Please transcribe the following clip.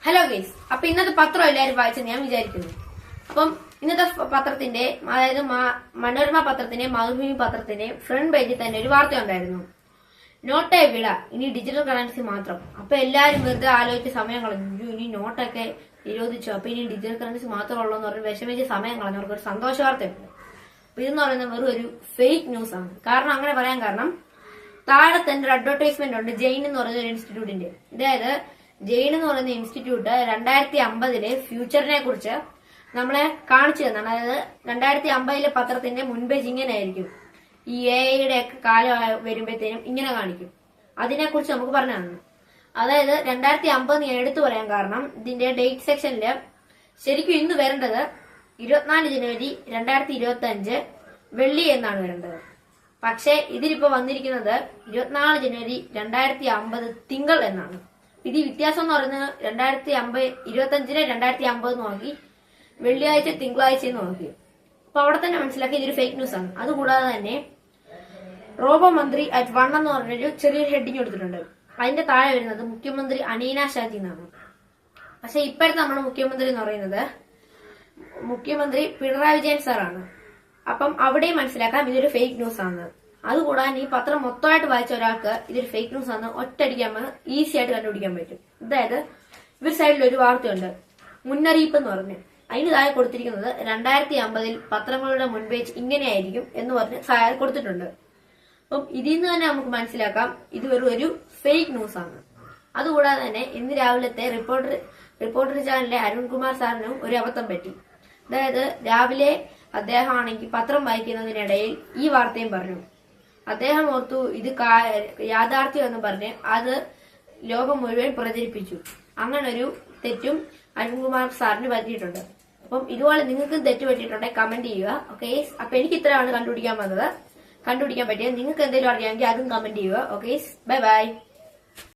Hello guys, അപ്പൊ ഇന്നത്തെ പത്രം എല്ലാവരും വായിച്ചെന്ന് ഞാൻ വിചാരിക്കുന്നു. അപ്പം ഇന്നത്തെ പത്രത്തിന്റെ, അതായത് മനോരമ പത്രത്തിന്റെ, മാതൃഭൂമി പത്രത്തിന്റെ ഫ്രണ്ട് പേജിൽ തന്നെ ഒരു വാർത്ത ഉണ്ടായിരുന്നു. നോട്ടേ വിട, ഇനി ഡിജിറ്റൽ കറൻസി മാത്രം. അപ്പൊ എല്ലാരും വെറുതെ ആലോചിച്ച് സമയം കളഞ്ഞു. ഇനി നോട്ടൊക്കെ നിരോധിച്ചു, അപ്പൊ ഇനി ഡിജിറ്റൽ കറൻസി മാത്രമേ എന്ന് പറഞ്ഞ് വിഷമിച്ച് സമയം കളഞ്ഞവർക്ക് ഒരു സന്തോഷ വാർത്തയുണ്ട്. അപ്പൊ ഇതെന്ന് പറയുന്നത് വെറും ഒരു ഫേക്ക് ന്യൂസ് ആണ്. കാരണം അങ്ങനെ പറയാൻ കാരണം, താഴെ തന്നെ ഒരു അഡ്വർടൈസ്മെന്റ് ഉണ്ട് ജെയിൻ എന്ന് പറയുന്ന ഒരു ഇൻസ്റ്റിറ്റ്യൂട്ടിന്റെ. അതായത് ജെയിൻ എന്ന് പറയുന്ന ഇൻസ്റ്റിറ്റ്യൂട്ട് 2050 ഫ്യൂച്ചറിനെ കുറിച്ച് നമ്മളെ കാണിച്ചു തന്നാണ്. അതായത് 2050 പത്രത്തിന്റെ മുൻപേജ് ഇങ്ങനെ ആയിരിക്കും. ഈ AI ഒക്കെ കാലം വരുമ്പോഴത്തേനും ഇങ്ങനെ കാണിക്കും. അതിനെക്കുറിച്ച് നമുക്ക് പറഞ്ഞു തന്നു. അതായത് 2050 ഞാൻ എടുത്തു പറയാൻ കാരണം, ഇതിന്റെ ഡേറ്റ് സെക്ഷനില് ശരിക്കും ഇന്ന് വരേണ്ടത് 24 ജനുവരി 2025 വെള്ളി എന്നാണ് വരേണ്ടത്. പക്ഷെ ഇതിലിപ്പോ വന്നിരിക്കുന്നത് 24 ജനുവരി 2050 തിങ്കൾ എന്നാണ്. ഇത് വ്യത്യാസം എന്ന് പറയുന്നത് 2025 2050 നോക്കി, വെള്ളിയാഴ്ച തിങ്കളാഴ്ച നോക്കി. അപ്പൊ അവിടെ തന്നെ മനസ്സിലാക്കി ഇതൊരു ഫേക്ക് ന്യൂസ് ആണ്. അതുകൂടാതെ തന്നെ റോബോ മന്ത്രി അറ്റ് 1 എന്ന് പറഞ്ഞൊരു ചെറിയൊരു ഹെഡിങ് കൊടുത്തിട്ടുണ്ട്. അതിന്റെ താഴെ വരുന്നത് മുഖ്യമന്ത്രി അനീന ഷാജി എന്നാണ്. പക്ഷെ ഇപ്പോഴത്തെ നമ്മുടെ മുഖ്യമന്ത്രി എന്ന് പറയുന്നത് മുഖ്യമന്ത്രി പിണറായി വിജയൻ സാറാണ്. അപ്പം അവിടെയും മനസ്സിലാക്കാം ഇതൊരു ഫേക്ക് ന്യൂസ് ആണ്. അതുകൂടാതെ ഈ പത്രം മൊത്തമായിട്ട് വായിച്ച ഒരാൾക്ക് ഇതൊരു ഫേക്ക് ന്യൂസ് ആണ് ഒറ്റയടിക്കാൻ ഈസി ആയിട്ട് കണ്ടുപിടിക്കാൻ പറ്റും. അതായത് ഇവർ സൈഡിൽ ഒരു വാർത്തയുണ്ട്, മുന്നറിയിപ്പ് എന്ന് പറഞ്ഞ്. അതിന് താഴെ കൊടുത്തിരിക്കുന്നത് 2050 പത്രങ്ങളുടെ മുൻപേജ് ഇങ്ങനെയായിരിക്കും എന്ന് പറഞ്ഞ് താഴെ കൊടുത്തിട്ടുണ്ട്. അപ്പം ഇതിൽ നിന്ന് തന്നെ നമുക്ക് മനസ്സിലാക്കാം ഇത് വെറും ഒരു ഫേക്ക് ന്യൂസ് ആണ്. അതുകൂടാതെ തന്നെ ഇന്ന് രാവിലത്തെ റിപ്പോർട്ടർ ചാനലിലെ അരുൺകുമാർ സാറിനും ഒരു അബദ്ധം പറ്റി. അതായത് രാവിലെ അദ്ദേഹം ആണെങ്കിൽ പത്രം വായിക്കുന്നതിനിടയിൽ ഈ വാർത്തയും പറഞ്ഞു. അദ്ദേഹം ഓർത്തു ഇത് യാഥാർത്ഥ്യം എന്ന് പറഞ്ഞ് അത് ലോകം മുഴുവൻ പ്രചരിപ്പിച്ചു. അങ്ങനെ ഒരു തെറ്റും അരുൺകുമാർ സാറിന് പറ്റിയിട്ടുണ്ട്. അപ്പം ഇതുപോലെ നിങ്ങൾക്കും തെറ്റ് പറ്റിയിട്ടുണ്ടെങ്കിൽ കമന്റ് ചെയ്യുക. ഓക്കെ, അപ്പൊ എനിക്ക് ഇത്രയാണ് കണ്ടുപിടിക്കാൻ പറ്റിയത്. നിങ്ങൾക്ക് എന്തെങ്കിലും അറിയാമെങ്കിൽ അതും കമന്റ് ചെയ്യുക. Okay, bye bye.